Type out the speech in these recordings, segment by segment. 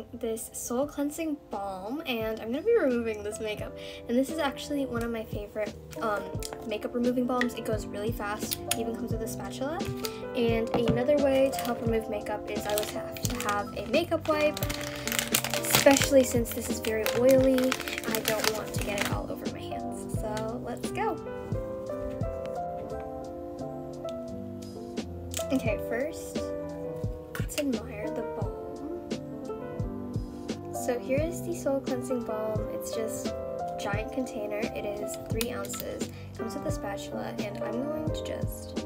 using this Soul Cleansing Balm, and I'm going to be removing this makeup. And this is actually one of my favorite makeup removing balms. It goes really fast. It even comes with a spatula. And another way to help remove makeup is I always have to have a makeup wipe, especially since this is very oily. I don't want to get it all over my hands. So let's go. Okay, first, let's admire the balm. So here is the Soul Cleansing Balm. It's just a giant container. It is 3 ounces. It comes with a spatula, and I'm going to just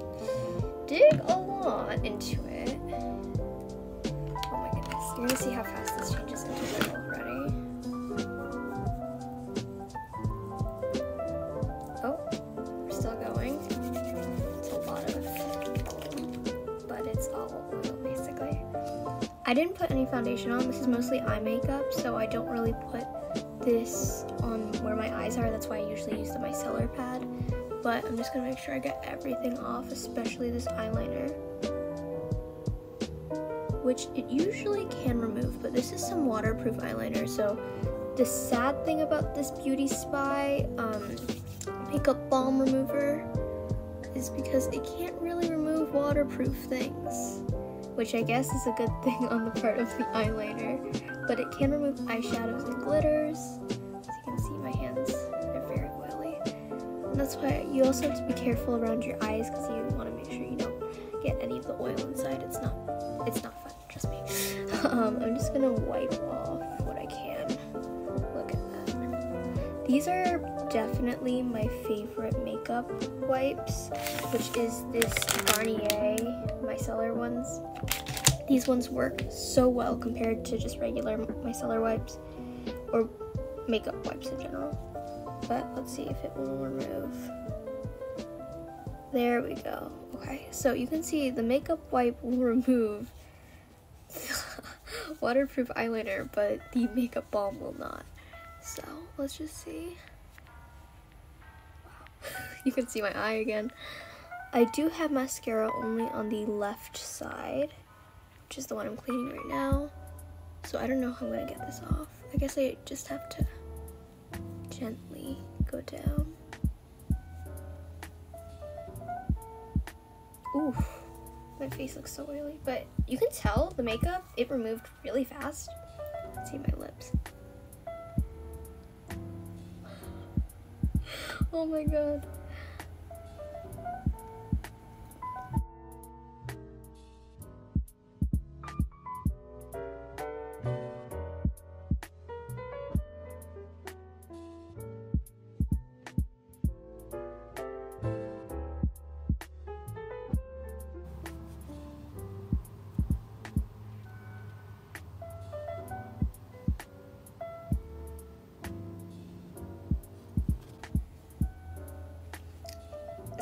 dig a lot into it. Oh my goodness. You're gonna see how fast this changes into oil already. Oh, we're still going. It's a lot of but it's all oil basically. I didn't put any foundation on. This is mostly eye makeup, so I don't really put this on where my eyes are. That's why I usually use the micellar pad. But I'm just gonna make sure I get everything off, especially this eyeliner, which it usually can remove, but this is some waterproof eyeliner. So the sad thing about this Beauty Spy makeup balm remover is because it can't really remove waterproof things, which I guess is a good thing on the part of the eyeliner, but it can remove eyeshadows and glitters. As you can see, my hands, they're very oily. And that's why you also have to be careful around your eyes, because you want to make sure you don't get any of the oil inside. It's not fun, trust me. I'm just gonna wipe off what I can. Look at that. These are definitely my favorite makeup wipes, which is this Garnier micellar ones. These ones work so well compared to just regular micellar wipes or makeup wipes in general. But let's see if it will remove. There we go. Okay, so you can see the makeup wipe will remove waterproof eyeliner, but the makeup balm will not. So let's just see. Wow, you can see my eye again. I do have mascara only on the left side, which is the one I'm cleaning right now. So I don't know how I'm gonna get this off. I guess I just have to gently go down. Oof, my face looks so oily, but you can tell the makeup, it removed really fast. See my lips. Oh my god.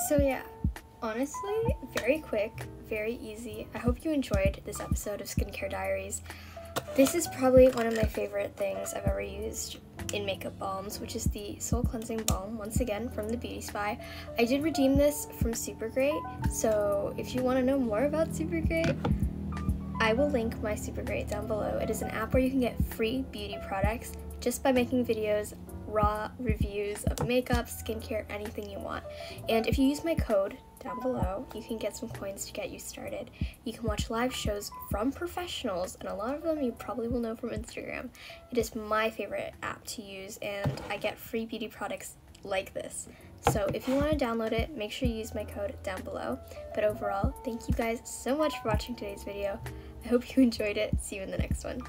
So yeah, honestly, very quick, very easy. I hope you enjoyed this episode of Skincare Diaries. This is probably one of my favorite things I've ever used in makeup balms, which is the Soul Cleansing Balm, once again from the Beauty Spy. I did redeem this from Supergreat, so if you want to know more about Supergreat, I will link my Supergreat down below. It is an app where you can get free beauty products just by making videos, raw reviews of makeup, skincare, anything you want. And if you use my code down below, you can get some coins to get you started. You can watch live shows from professionals, and a lot of them you probably will know from Instagram. It is my favorite app to use, and I get free beauty products like this. So if you want to download it, make sure you use my code down below. But overall, thank you guys so much for watching today's video. I hope you enjoyed it. See you in the next one.